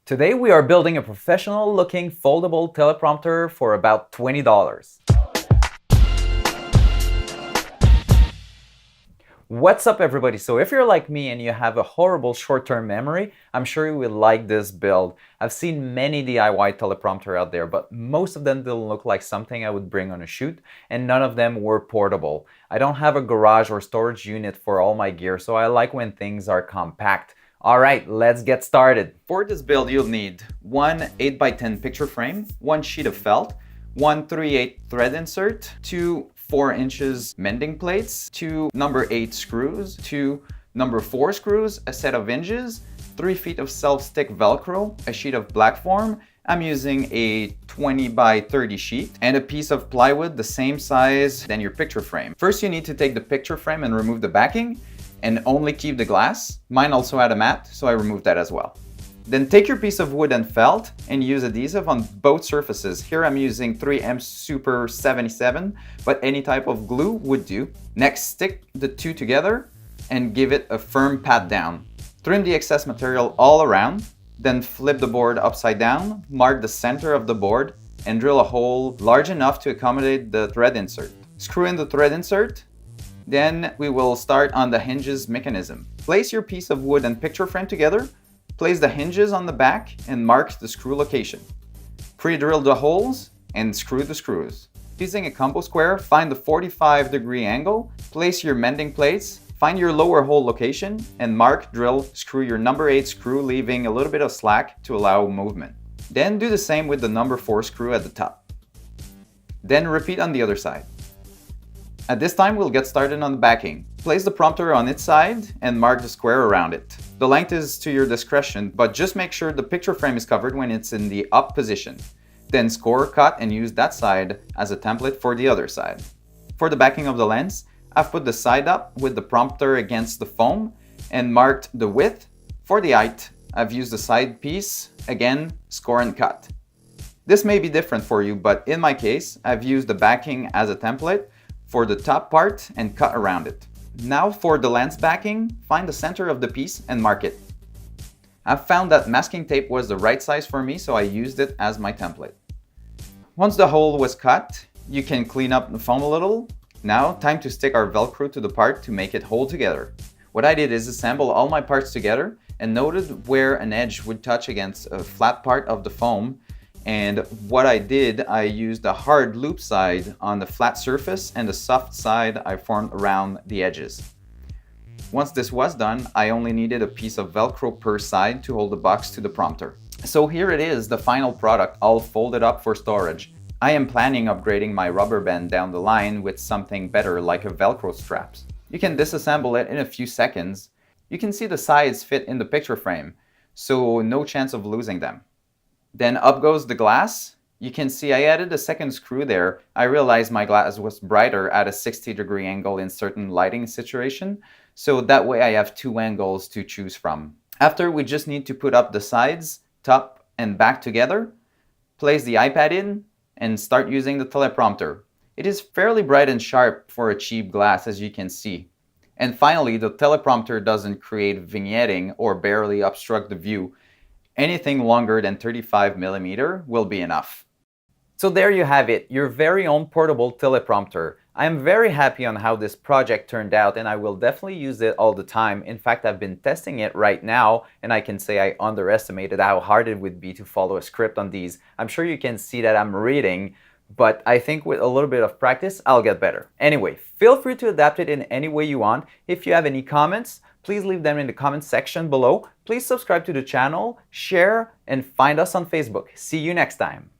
Today we are building a professional looking foldable teleprompter for about $20. What's up everybody? So if you're like me and you have a horrible short-term memory, I'm sure you will like this build. I've seen many DIY teleprompter out there, but most of them didn't look like something I would bring on a shoot, and none of them were portable. I don't have a garage or storage unit for all my gear, so I like when things are compact. Alright, let's get started. For this build, you'll need one 8x10 picture frame, one sheet of felt, one 3/8 thread insert, two 4 inches mending plates, two number 8 screws, two number 4 screws, a set of hinges, 3 feet of self-stick velcro, a sheet of black form. I'm using a 20x30 sheet and a piece of plywood the same size than your picture frame. First, you need to take the picture frame and remove the backing and only keep the glass. Mine also had a mat, so I removed that as well. Then take your piece of wood and felt and use adhesive on both surfaces. Here I'm using 3M Super 77, but any type of glue would do. Next, stick the two together and give it a firm pat down. Trim the excess material all around, then flip the board upside down, mark the center of the board, and drill a hole large enough to accommodate the thread insert. Screw in the thread insert. Then we will start on the hinges mechanism. Place your piece of wood and picture frame together. Place the hinges on the back and mark the screw location. Pre-drill the holes and screw the screws. Using a combo square, find the 45-degree angle, place your mending plates, find your lower hole location, and mark, drill, screw your number 8 screw, leaving a little bit of slack to allow movement. Then do the same with the number 4 screw at the top. Then repeat on the other side. At this time, we'll get started on the backing. Place the prompter on its side and mark the square around it. The length is to your discretion, but just make sure the picture frame is covered when it's in the up position. Then score, cut, and use that side as a template for the other side. For the backing of the lens, I've put the side up with the prompter against the foam and marked the width. For the height, I've used the side piece, again, score and cut. This may be different for you, but in my case, I've used the backing as a template for the top part and cut around it. Now for the lens backing, find the center of the piece and mark it. I've found that masking tape was the right size for me, so I used it as my template. Once the hole was cut, you can clean up the foam a little. Now, time to stick our Velcro to the part to make it hold together. What I did is assemble all my parts together and noted where an edge would touch against a flat part of the foam. And what I did, I used a hard loop side on the flat surface and the soft side I formed around the edges. Once this was done, I only needed a piece of Velcro per side to hold the box to the prompter. So here it is, the final product, all folded up for storage. I am planning upgrading my rubber band down the line with something better like a Velcro straps. You can disassemble it in a few seconds. You can see the sides fit in the picture frame, so no chance of losing them. Then up goes the glass. You can see I added a second screw there. I realized my glass was brighter at a 60-degree angle in certain lighting situation, so that way I have two angles to choose from. After, we just need to put up the sides, top and back together, place the iPad in, and start using the teleprompter. It is fairly bright and sharp for a cheap glass, as you can see. And finally, the teleprompter doesn't create vignetting or barely obstruct the view. Anything longer than 35mm will be enough. So there you have it, your very own portable teleprompter. I am very happy on how this project turned out, and I will definitely use it all the time. In fact, I've been testing it right now, and I can say I underestimated how hard it would be to follow a script on these. I'm sure you can see that I'm reading, but I think with a little bit of practice, I'll get better. Anyway, feel free to adapt it in any way you want. If you have any comments, please leave them in the comments section below. Please subscribe to the channel, share, and find us on Facebook. See you next time.